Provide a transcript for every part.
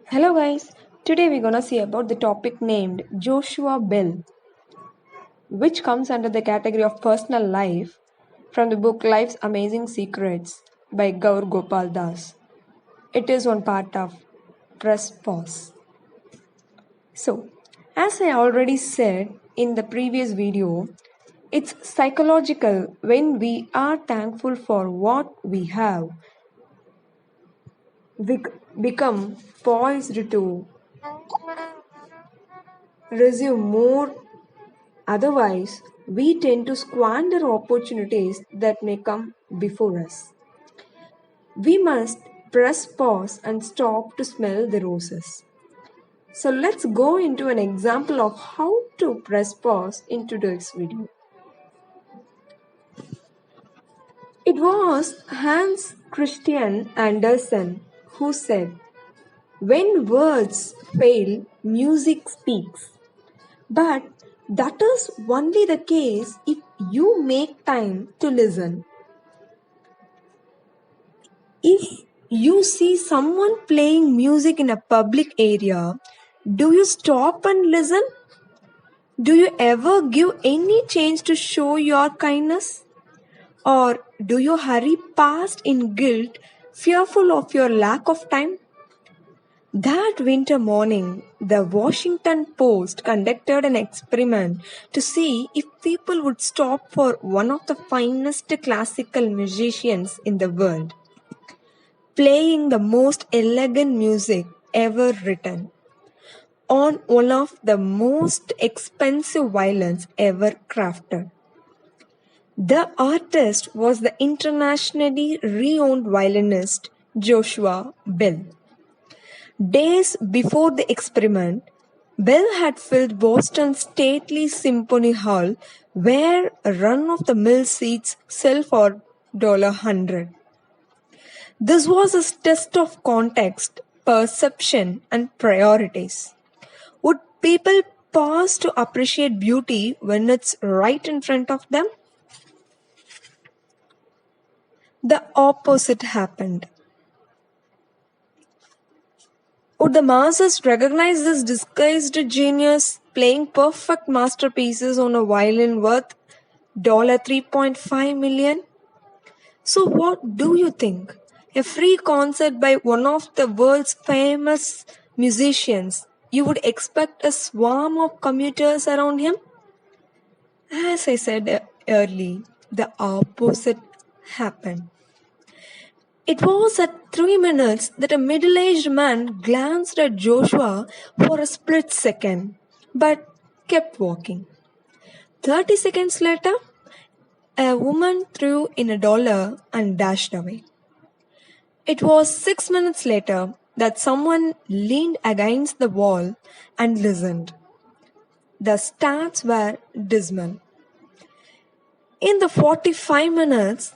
Hello guys, today we're gonna see about the topic named Joshua Bell, which comes under the category of personal life from the book Life's Amazing Secrets by Gaur Gopal Das. It is one part of Press Pause. So, as I already said in the previous video, it's psychological when we are thankful for what we have. We become poised to receive more. Otherwise, we tend to squander opportunities that may come before us. We must press pause and stop to smell the roses. So let's go into an example of how to press pause in today's video. It was Hans Christian Andersen who said, "When words fail, music speaks." But that is only the case if you make time to listen. If you see someone playing music in a public area, do you stop and listen? Do you ever give any change to show your kindness? Or do you hurry past in guilt, fearful of your lack of time? That winter morning, the Washington Post conducted an experiment to see if people would stop for one of the finest classical musicians in the world, playing the most elegant music ever written, on one of the most expensive violins ever crafted. The artist was the internationally renowned violinist Joshua Bell. Days before the experiment, Bell had filled Boston's stately Symphony Hall, where run-of-the-mill seats sell for $100. This was a test of context, perception, and priorities. Would people pause to appreciate beauty when it's right in front of them? The opposite happened. Would the masses recognize this disguised genius playing perfect masterpieces on a violin worth $3.5 million? So what do you think? A free concert by one of the world's famous musicians, you would expect a swarm of commuters around him? As I said earlier, the opposite happened. It was at 3 minutes that a middle-aged man glanced at Joshua for a split second, but kept walking. 30 seconds later, a woman threw in $1 and dashed away. It was 6 minutes later that someone leaned against the wall and listened. The stats were dismal. In the 45 minutes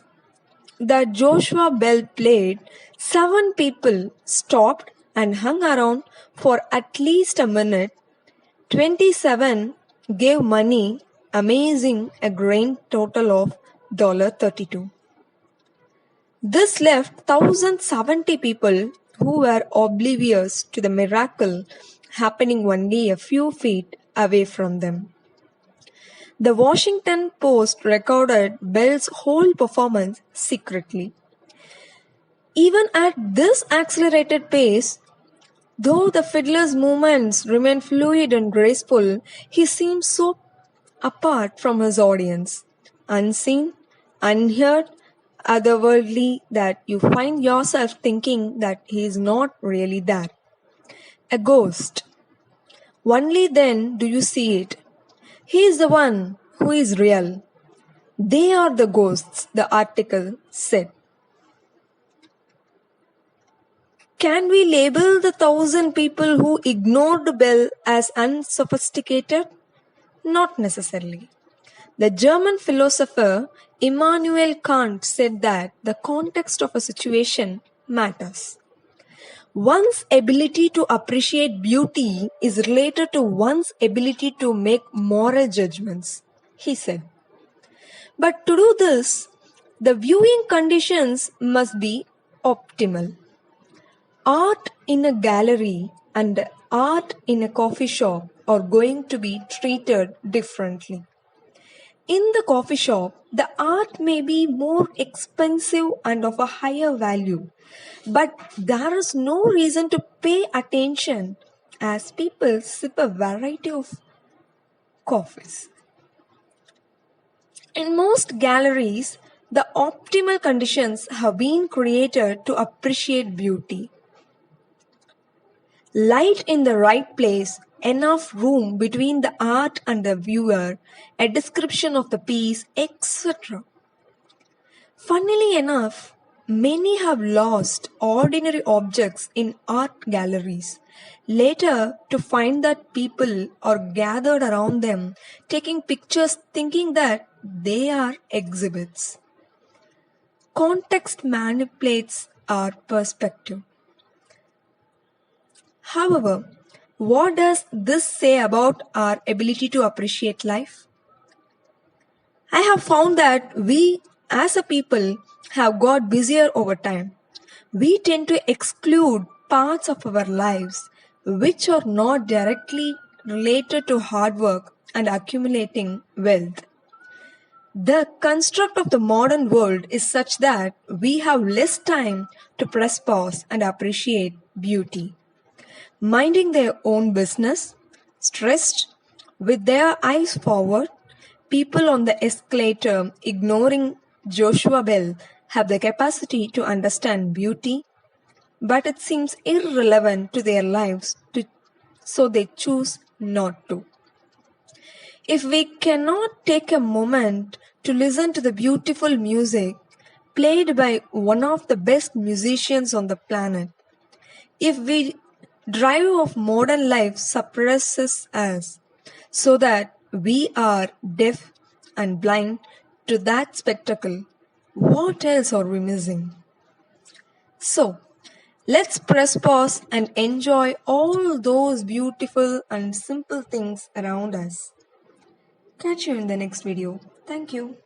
that Joshua Bell played, 7 people stopped and hung around for at least a minute. 27 gave money, amazing a grand total of $32. This left 1,070 people who were oblivious to the miracle happening only a few feet away from them. The Washington Post recorded Bell's whole performance secretly. Even at this accelerated pace, though the fiddler's movements remained fluid and graceful, he seemed so apart from his audience, unseen, unheard, otherworldly, that you find yourself thinking that he is not really there. A ghost. Only then do you see it. He is the one who is real. They are the ghosts, the article said. Can we label the 1,000 people who ignored Bell as unsophisticated? Not necessarily. The German philosopher Immanuel Kant said that the context of a situation matters. One's ability to appreciate beauty is related to one's ability to make moral judgments, he said. But to do this, the viewing conditions must be optimal. Art in a gallery and art in a coffee shop are going to be treated differently. In the coffee shop, the art may be more expensive and of a higher value, but there is no reason to pay attention as people sip a variety of coffees. In most galleries, the optimal conditions have been created to appreciate beauty. Light in the right place, enough room between the art and the viewer, a description of the piece, etc. Funnily enough, many have lost ordinary objects in art galleries, later to find that people are gathered around them taking pictures thinking that they are exhibits. Context manipulates our perspective. However, what does this say about our ability to appreciate life? I have found that we as a people have got busier over time. We tend to exclude parts of our lives which are not directly related to hard work and accumulating wealth. The construct of the modern world is such that we have less time to press pause and appreciate beauty. Minding their own business, stressed, with their eyes forward, people on the escalator ignoring Joshua Bell have the capacity to understand beauty, but it seems irrelevant to their lives, so they choose not to. If we cannot take a moment to listen to the beautiful music played by one of the best musicians on the planet, if we drive of modern life suppresses us so that we are deaf and blind to that spectacle, what else are we missing? So, let's press pause and enjoy all those beautiful and simple things around us. Catch you in the next video. Thank you.